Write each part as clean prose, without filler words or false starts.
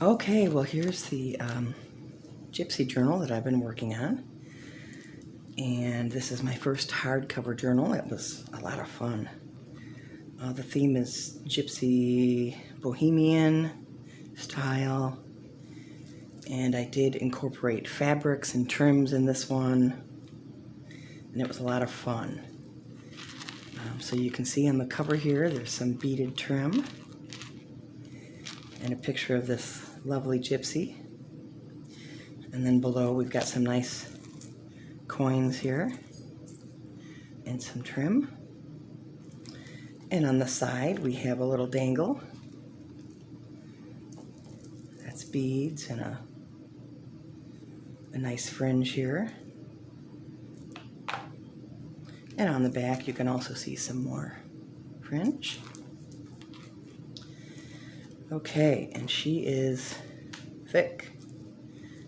Okay, well here's the Gypsy journal that I've been working on. And this is my first hardcover journal. It was a lot of fun. The theme is Gypsy bohemian style. And I did incorporate fabrics and trims in this one. And it was a lot of fun. So you can see on the cover here, there's some beaded trim. And a picture of this lovely gypsy. And then below we've got some nice coins here and some trim. And on the side we have a little dangle. That's beads and a nice fringe here. And on the back you can also see some more fringe. Okay, and she is thick,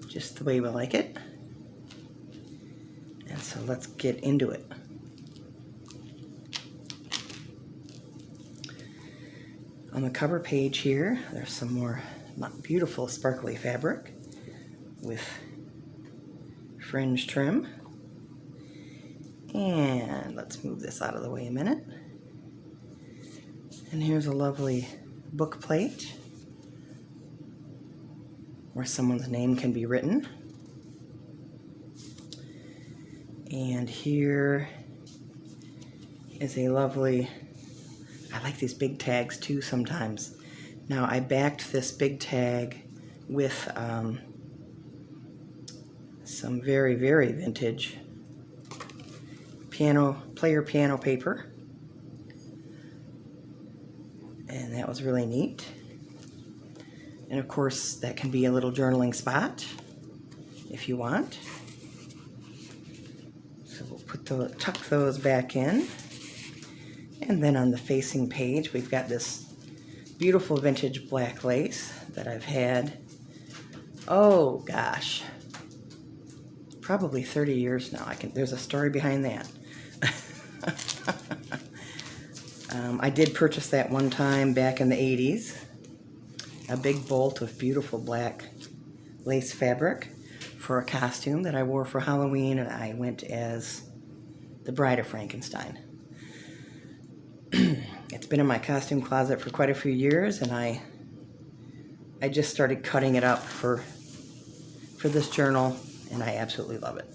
just the way we like it. And so let's get into it. On the cover page here, there's some more beautiful sparkly fabric with fringe trim. And let's move this out of the way a minute. And here's a lovely book plate where someone's name can be written. And here is a lovely, I like these big tags too sometimes. Now I backed this big tag with some very, very vintage player piano paper. And that was really neat. And of course, that can be a little journaling spot if you want. So we'll tuck those back in. And then on the facing page, we've got this beautiful vintage black lace that I've had, oh gosh, probably 30 years now. There's a story behind that. I did purchase that one time back in the 80s. A big bolt of beautiful black lace fabric for a costume that I wore for Halloween, and I went as the Bride of Frankenstein. It's been in my costume closet for quite a few years, and I just started cutting it up for this journal, and I absolutely love it.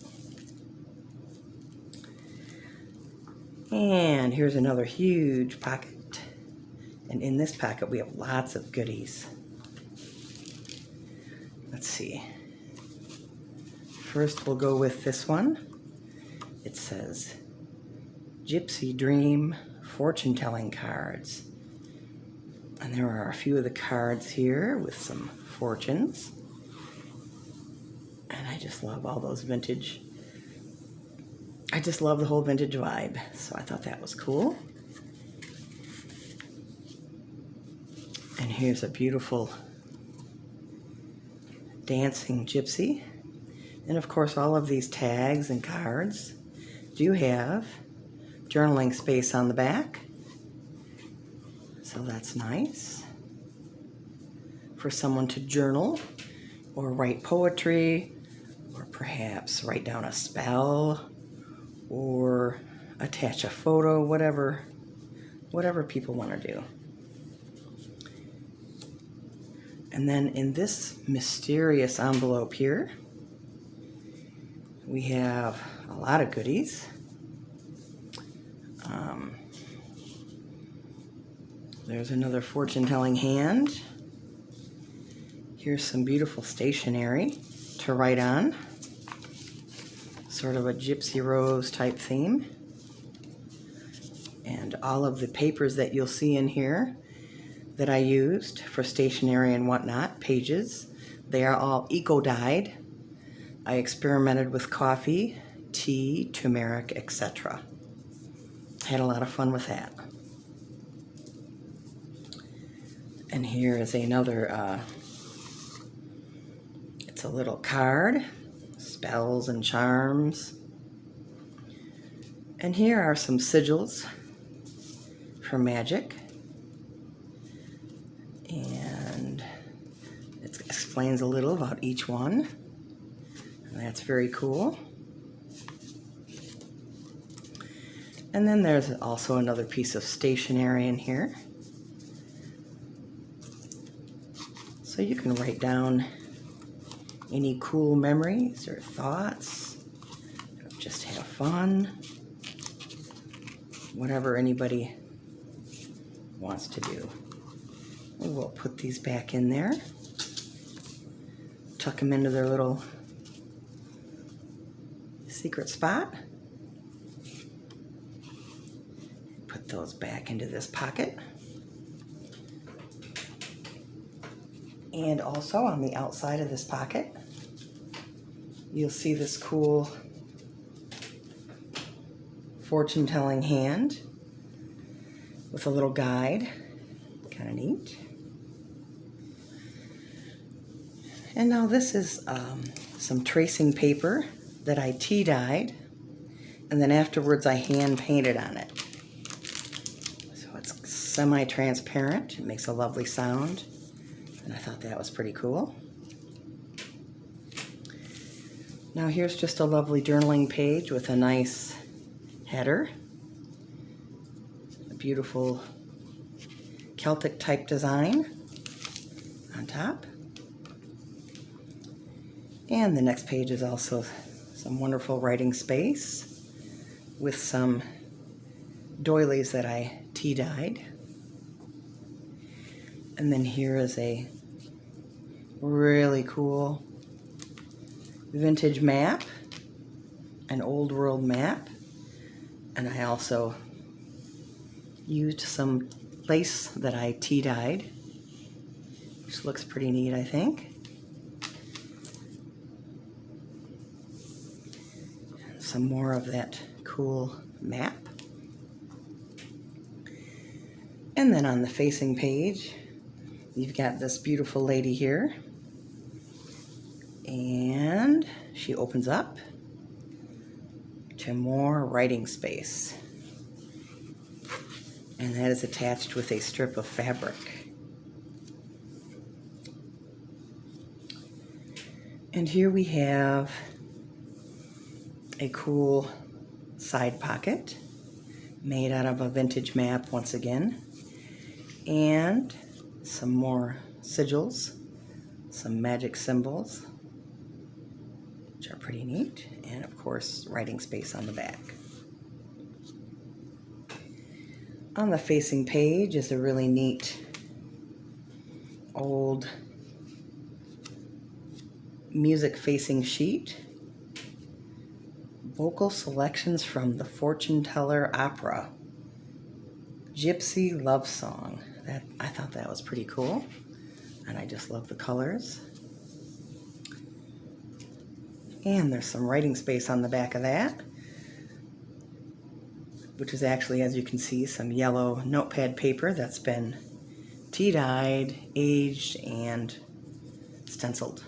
And here's another huge pocket. And in this pocket we have lots of goodies. Let's see. First we'll go with this one. It says Gypsy Dream Fortune Telling Cards. And there are a few of the cards here with some fortunes. And I just love all those vintage. I just love the whole vintage vibe, so I thought that was cool. And here's a beautiful dancing gypsy. And of course, all of these tags and cards do have journaling space on the back. So that's nice for someone to journal or write poetry or perhaps write down a spell or attach a photo, whatever people want to do. And then in this mysterious envelope here, we have a lot of goodies. There's another fortune-telling hand. Here's some beautiful stationery to write on. Sort of a Gypsy Rose type theme. And all of the papers that you'll see in here that I used for stationery and whatnot, pages, they are all eco-dyed. I experimented with coffee, tea, turmeric, etc. Had a lot of fun with that. And here is another, it's a little card, spells and charms. And here are some sigils for magic. And it's explains a little about each one. And that's very cool. And then there's also another piece of stationery in here. So you can write down any cool memories or thoughts, just have fun, whatever anybody wants to do. And we'll put these back in there, tuck them into their little secret spot. Put those back into this pocket. And also on the outside of this pocket, you'll see this cool fortune-telling hand with a little guide. Kind of neat. And now this is some tracing paper that I tea dyed, and then afterwards I hand painted on it. So it's semi-transparent. It makes a lovely sound, and I thought that was pretty cool. Now here's just a lovely journaling page with a nice header, a beautiful Celtic type design on top. And the next page is also some wonderful writing space with some doilies that I tea dyed. And then here is a really cool vintage map, an old world map. And I also used some lace that I tea dyed, which looks pretty neat, I think. Some more of that cool map. And then on the facing page, you've got this beautiful lady here. And she opens up to more writing space. And that is attached with a strip of fabric. And here we have a cool side pocket made out of a vintage map once again, and some more sigils, some magic symbols, which are pretty neat, and of course writing space on the back. On the facing page is a really neat old music facing sheet. Vocal selections from the Fortune Teller Opera. Gypsy Love Song. I thought that was pretty cool. And I just love the colors. And there's some writing space on the back of that, which is actually, as you can see, some yellow notepad paper that's been tea dyed, aged, and stenciled.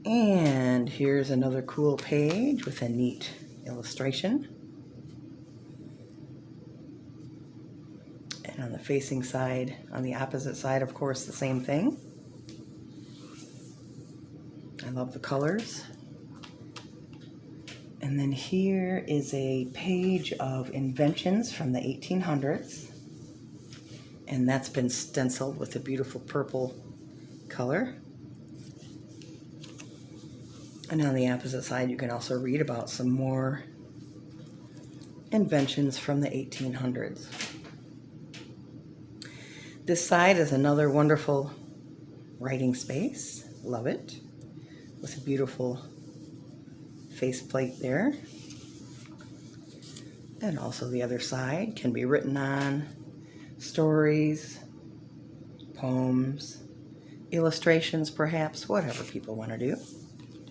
And here's another cool page with a neat illustration. And on the facing side, on the opposite side, of course, the same thing. I love the colors. And then here is a page of inventions from the 1800s. And that's been stenciled with a beautiful purple color. And on the opposite side, you can also read about some more inventions from the 1800s. This side is another wonderful writing space. Love it. With a beautiful faceplate there. And also the other side can be written on stories, poems, illustrations perhaps, whatever people want to do.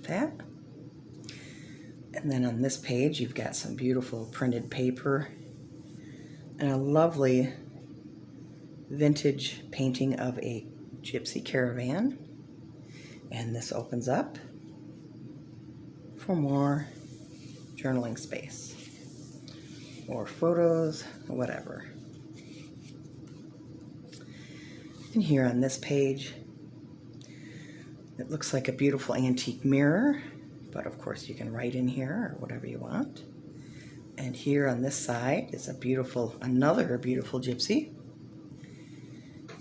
That. And then on this page you've got some beautiful printed paper and a lovely vintage painting of a gypsy caravan. And this opens up for more journaling space or photos, whatever. And here on this page, it looks like a beautiful antique mirror, but of course you can write in here or whatever you want. And here on this side is another beautiful gypsy.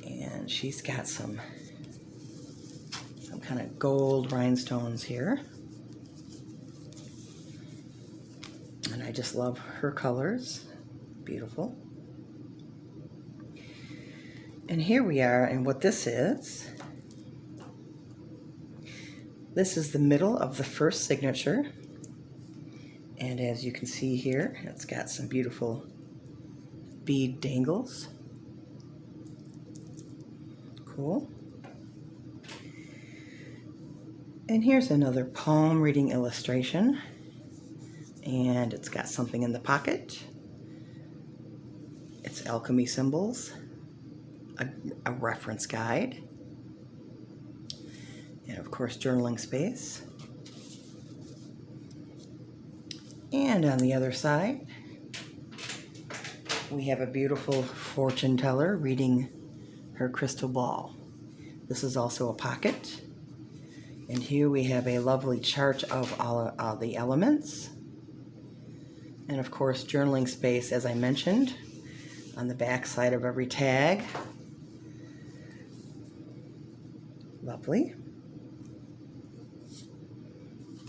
And she's got some kind of gold rhinestones here. And I just love her colors. Beautiful. And here we are, and what this is the middle of the first signature. And as you can see here, it's got some beautiful bead dangles. Cool. And here's another palm reading illustration. And it's got something in the pocket. It's alchemy symbols, a reference guide, and of course journaling space. And on the other side, we have a beautiful fortune teller reading her crystal ball. This is also a pocket. And here we have a lovely chart of all the elements. And of course, journaling space, as I mentioned, on the back side of every tag. Lovely.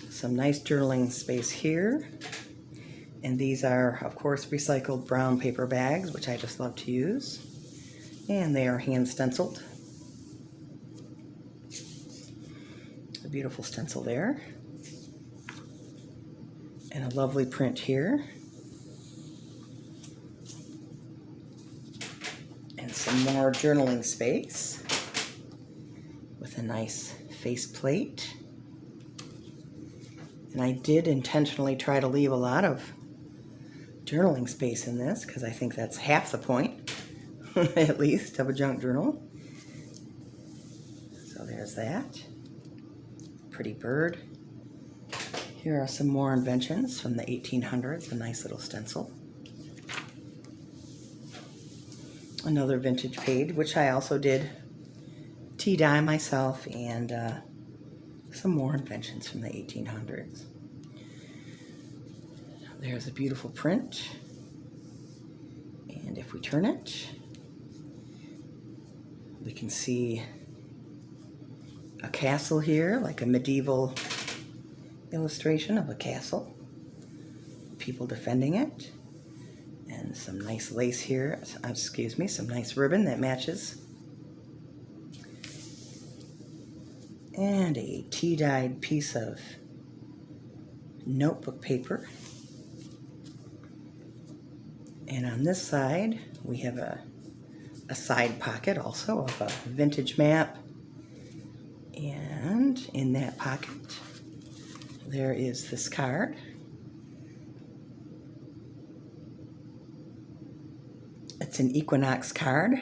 Some nice journaling space here. And these are, of course, recycled brown paper bags, which I just love to use. And they are hand stenciled. A beautiful stencil there. And a lovely print here. And some more journaling space with a nice face plate. And I did intentionally try to leave a lot of journaling space in this because I think that's half the point, at least, of a junk journal. So there's that. Pretty bird. Here are some more inventions from the 1800s, a nice little stencil. Another vintage page, which I also did tea dye myself, and some more inventions from the 1800s. There's a beautiful print. And if we turn it, we can see a castle here, like a medieval illustration of a castle. People defending it. And some nice lace here, some nice ribbon that matches. And a tea-dyed piece of notebook paper. And on this side, we have a side pocket also of a vintage map. And in that pocket, there is this card. It's an equinox card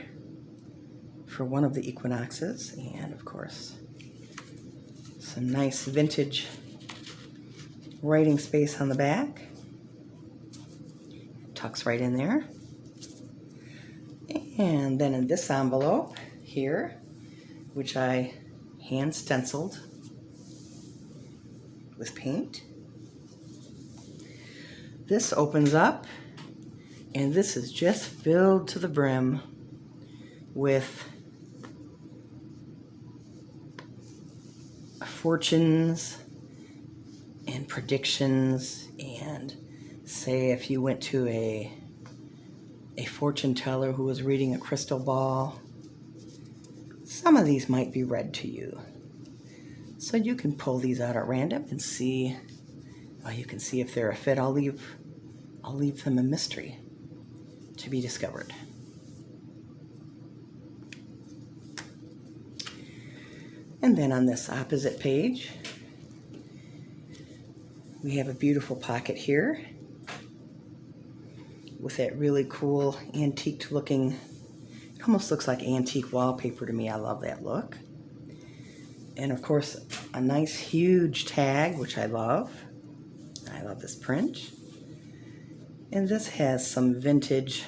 for one of the equinoxes. And of course, some nice vintage writing space on the back. Tucks right in there. And then in this envelope here, which I hand stenciled with paint, this opens up, and this is just filled to the brim with fortunes and predictions. And say if you went to a fortune teller who was reading a crystal ball, some of these might be read to you. So you can pull these out at random and see. You can see if they're a fit. I'll leave them a mystery to be discovered. And then on this opposite page, we have a beautiful pocket here with that really cool antique looking, it almost looks like antique wallpaper to me. I love that look. And of course, a nice huge tag, which I love. I love this print. And this has some vintage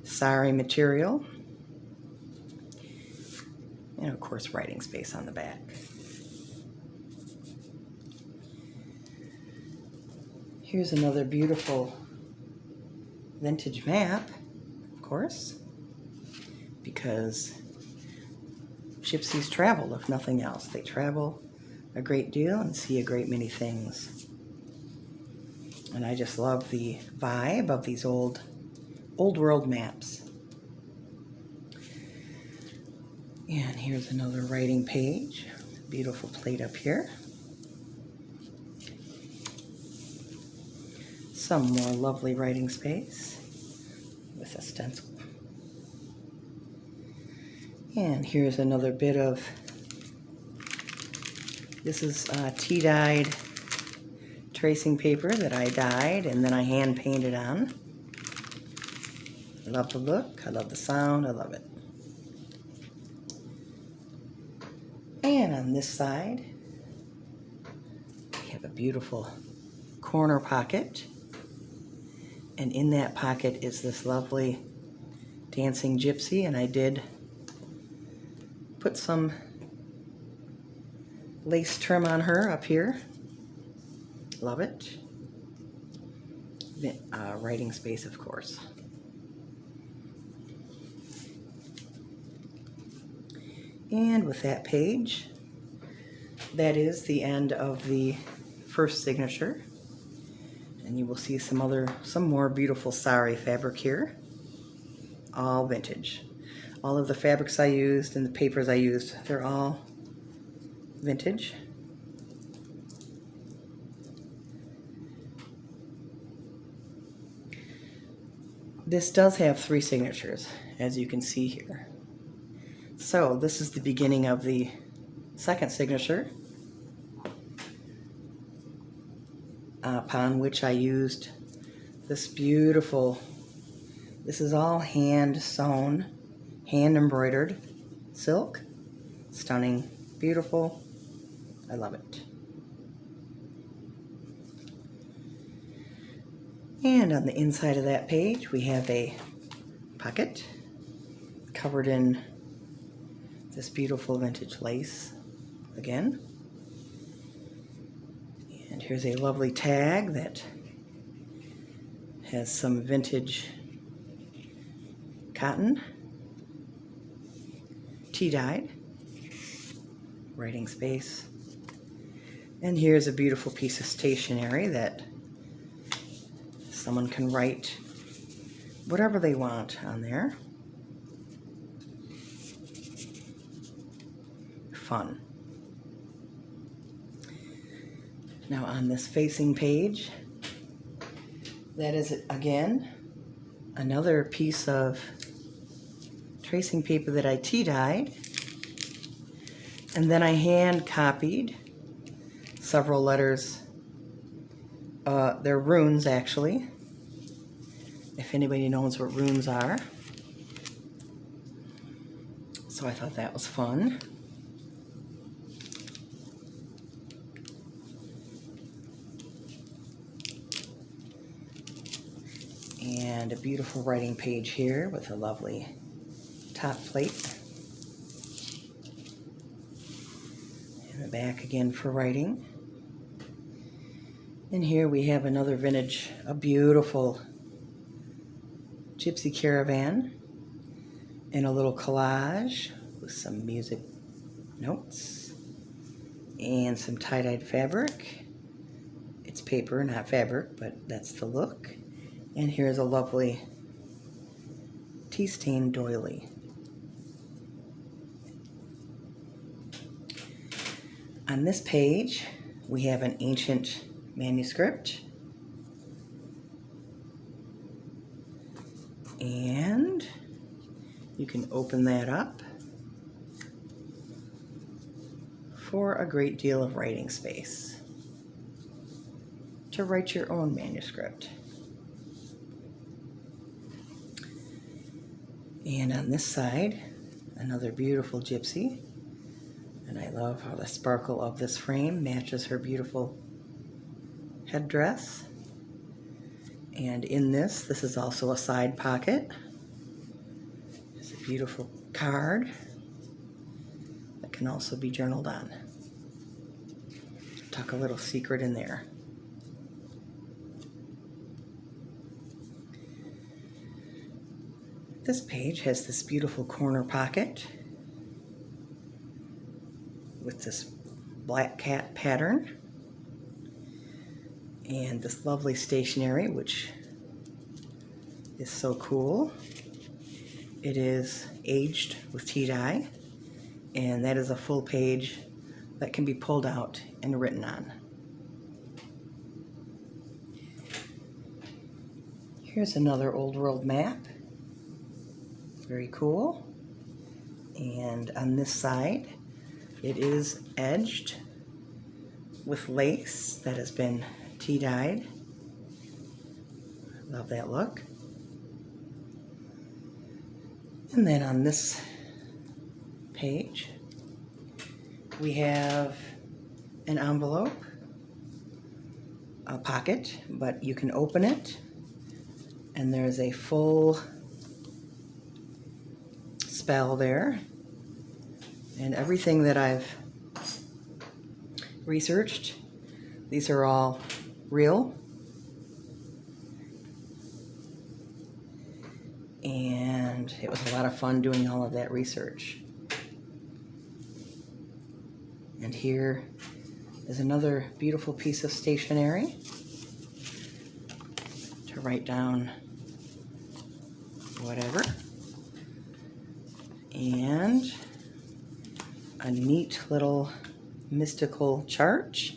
sari material. And of course, writing space on the back. Here's another beautiful vintage map, of course, because gypsies travel, if nothing else. They travel a great deal and see a great many things. And I just love the vibe of these old world maps. And here's another writing page. Beautiful plate up here. Some more lovely writing space with a stencil. And here's another bit of, this is tea-dyed tracing paper that I dyed and then I hand painted on. I love the look, I love the sound, I love it. And on this side, we have a beautiful corner pocket. And in that pocket is this lovely dancing gypsy, and I did put some lace trim on her up here. Love it. Writing space, of course. And with that page, that is the end of the first signature. And you will see some more beautiful sari fabric here. All vintage. All of the fabrics I used and the papers I used, they're all vintage. This does have 3 signatures, as you can see here. So this is the beginning of the second signature, upon which I used this beautiful, this is all hand sewn, hand embroidered silk. Stunning, beautiful, I love it. And on the inside of that page we have a pocket covered in this beautiful vintage lace again. And here's a lovely tag that has some vintage cotton, tea-dyed, writing space. And here's a beautiful piece of stationery that someone can write whatever they want on there. Fun. Now on this facing page, that is again another piece of tracing paper that I tea-dyed, and then I hand copied several letters. They're runes, actually, if anybody knows what runes are. So I thought that was fun. And a beautiful writing page here with a lovely top plate. And the back again for writing. And here we have another vintage, a beautiful gypsy caravan in a little collage with some music notes and some tie-dyed fabric. It's paper, not fabric, but that's the look. And here's a lovely tea-stained doily. On this page, we have an ancient manuscript. And you can open that up for a great deal of writing space to write your own manuscript. And on this side, another beautiful gypsy. And I love how the sparkle of this frame matches her beautiful headdress. And in this is also a side pocket. It's a beautiful card. can also be journaled on. Tuck a little secret in there. This page has this beautiful corner pocket with this black cat pattern and this lovely stationery, which is so cool. It is aged with tea dye, and that is a full page that can be pulled out and written on. Here's another old world map. Very cool. And on this side, it is edged with lace that has been tea dyed. Love that look. And then on this page, we have an envelope, a pocket, but you can open it, and there's a full spell there. And everything that I've researched, these are all real. And it was a lot of fun doing all of that research. And here is another beautiful piece of stationery to write down whatever. And a neat little mystical chart.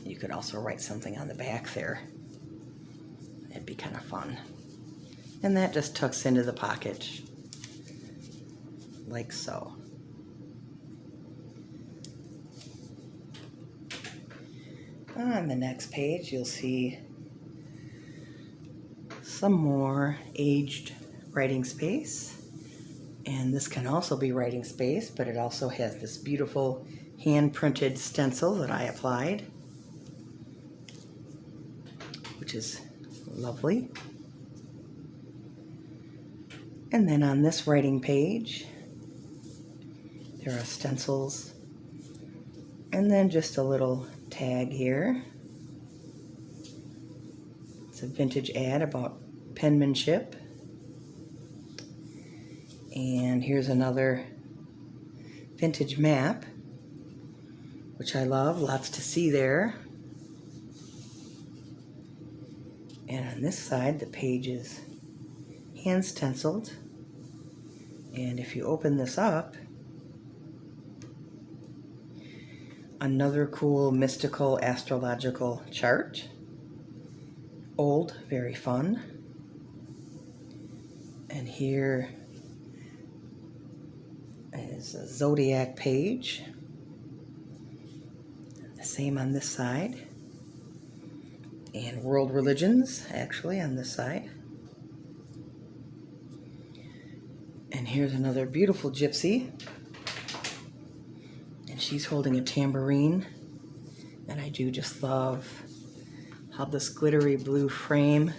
You could also write something on the back there. It'd be kind of fun. And that just tucks into the pocket like so. On the next page, you'll see some more aged writing space. And this can also be writing space, but it also has this beautiful hand-printed stencil that I applied, which is lovely. And then on this writing page, there are stencils, and then just a little tag here. It's a vintage ad about penmanship. And here's another vintage map, which I love, lots to see there. And on this side, the page is hand stenciled. And if you open this up, another cool mystical astrological chart. Old, very fun. And here is a zodiac page. The same on this side. And world religions, actually, on this side. And here's another beautiful gypsy. And she's holding a tambourine. And I do just love how this glittery blue frame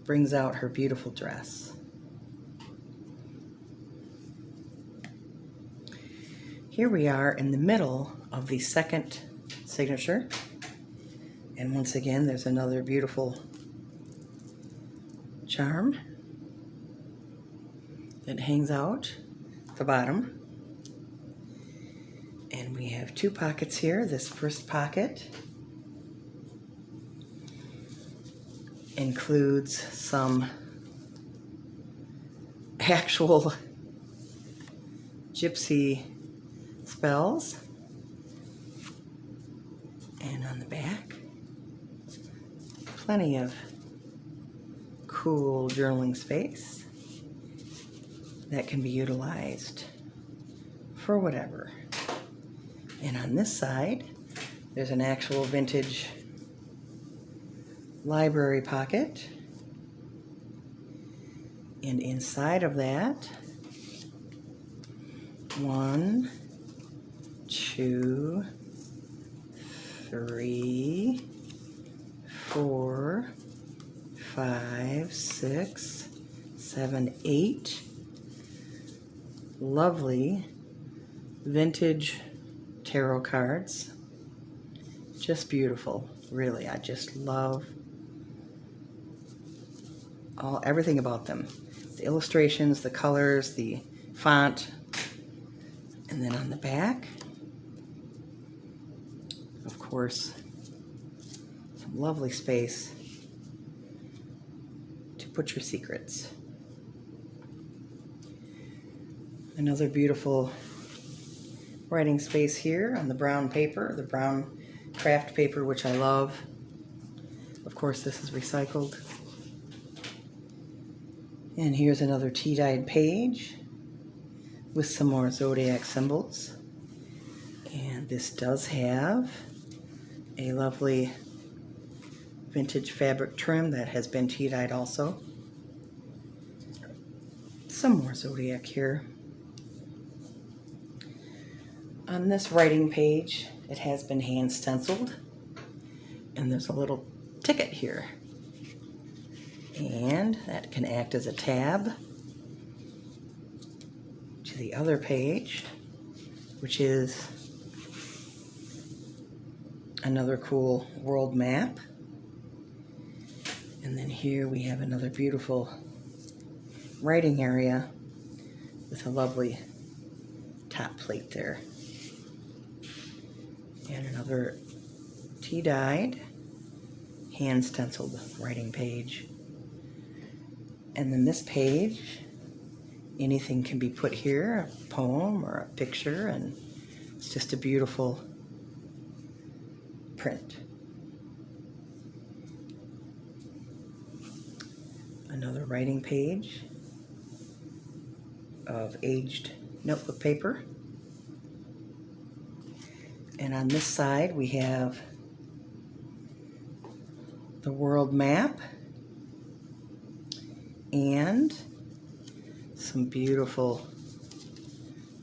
brings out her beautiful dress. Here we are in the middle of the second signature. And once again, there's another beautiful charm that hangs out at the bottom. And we have two pockets here. This first pocket includes some actual gypsy spells. And on the back, plenty of cool journaling space that can be utilized for whatever. And on this side, there's an actual vintage library pocket. And inside of that, 1, 2, 3, 4, 5, 6, 7, 8 lovely vintage tarot cards. Just beautiful, really. I just love everything about them. The illustrations, the colors, the font, and then on the back, of course, some lovely space to put your secrets. Another beautiful writing space here on the brown paper, the brown craft paper, which I love. Of course, this is recycled. And here's another tea-dyed page with some more zodiac symbols. And this does have a lovely vintage fabric trim that has been tea-dyed also. Some more zodiac here. On this writing page, it has been hand stenciled, and there's a little ticket here. And that can act as a tab to the other page, which is another cool world map. And then here we have another beautiful writing area with a lovely top plate there. And another tea-dyed, hand stenciled writing page. And then this page, anything can be put here, a poem or a picture, and it's just a beautiful print. Another writing page of aged notebook paper. And on this side we have the world map and some beautiful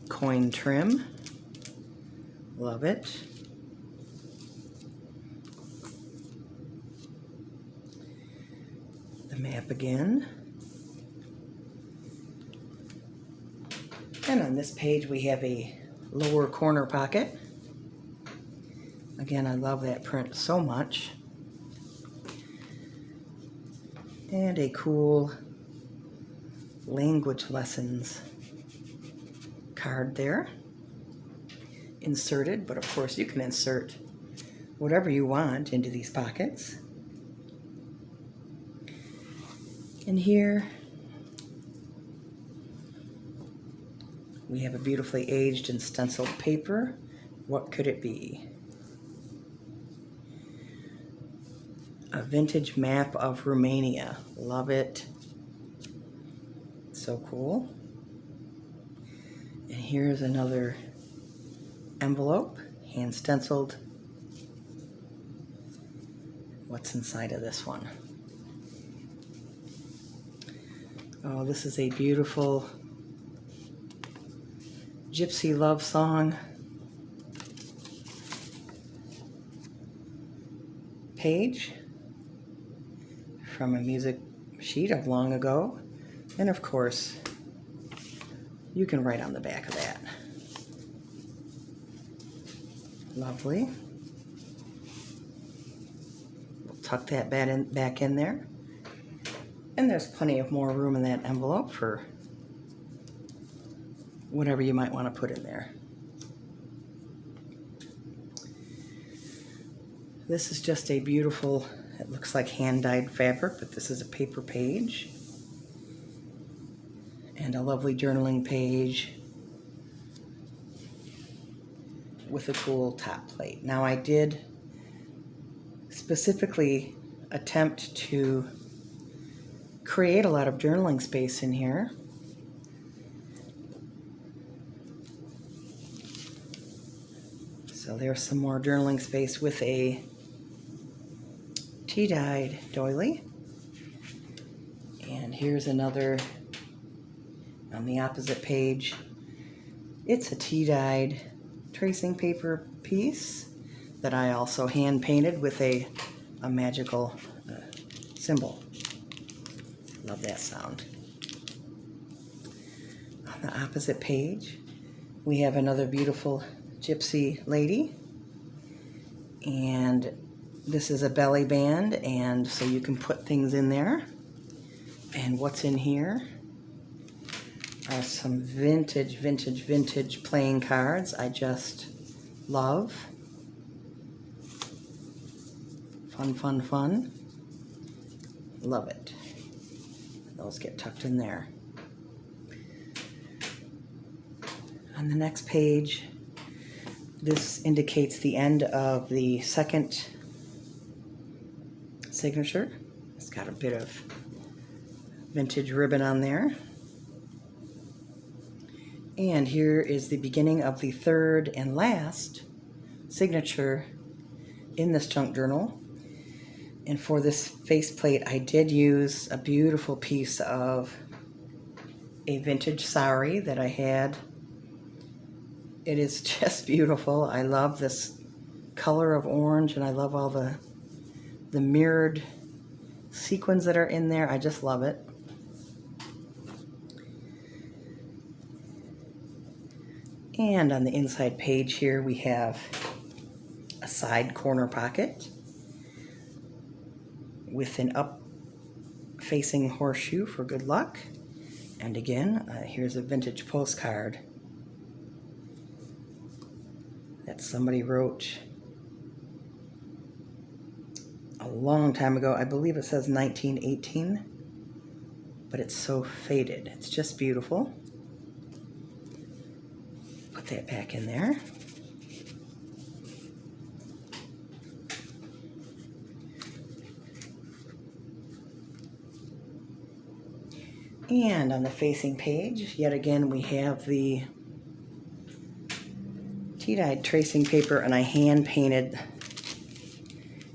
coin trim. Love it. The map again. And on this page we have a lower corner pocket. Again, I love that print so much. And a cool language lessons card there. Inserted, but of course you can insert whatever you want into these pockets. And here we have a beautifully aged and stenciled paper. What could it be? A vintage map of Romania. Love it. So cool. And here's another envelope, hand stenciled. What's inside of this one? Oh, this is a beautiful Gypsy love song page from a music sheet of long ago. And of course, you can write on the back of that. Lovely. We'll tuck that back in there. And there's plenty of more room in that envelope for whatever you might want to put in there. This is just a beautiful, it looks like hand-dyed fabric, but this is a paper page. And a lovely journaling page with a cool top plate. Now I did specifically attempt to create a lot of journaling space in here. So there's some more journaling space with a tea-dyed doily. And here's another on the opposite page. It's a tea-dyed tracing paper piece that I also hand painted with a magical symbol. Love that sound. On the opposite page, We have another beautiful gypsy lady, and this is a belly band, and so you can put things in there. And what's in here are some vintage playing cards I just love. Fun. Love it. Those get tucked in there. On the next page, this indicates the end of the second signature. It's got a bit of vintage ribbon on there. And here is the beginning of the third and last signature in this junk journal. And for this faceplate, I did use a beautiful piece of a vintage sari that I had. It is just beautiful. I love this color of orange, and I love all the mirrored sequins that are in there. I just love it. And on the inside page here, we have a side corner pocket with an up-facing horseshoe for good luck. And again, here's a vintage postcard that somebody wrote a long time ago. I believe it says 1918, but it's so faded. It's just beautiful. Put that back in there. And on the facing page, yet again, we have the tea-dyed tracing paper, and I hand painted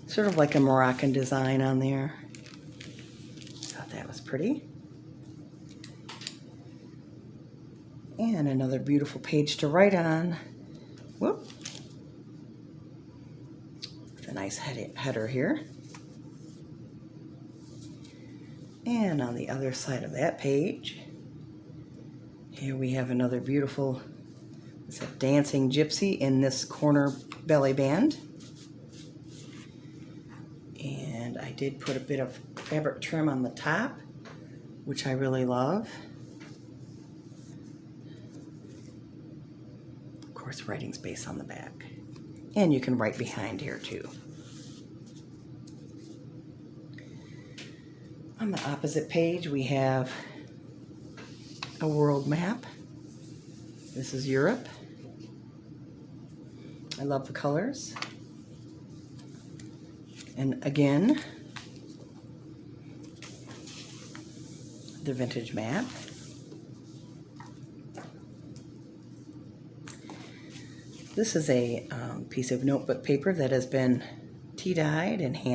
sort of like a Moroccan design on there. Thought that was pretty. And another beautiful page to write on. Whoop. With a nice header here. And on the other side of that page, here we have another beautiful, it's a dancing gypsy in this corner belly band. And I did put a bit of fabric trim on the top, which I really love. Of course, writing space on the back. And you can write behind here too. On the opposite page, we have a world map. This is Europe. I love the colors. And again, the vintage map. This is a piece of notebook paper that has been tea-dyed and hand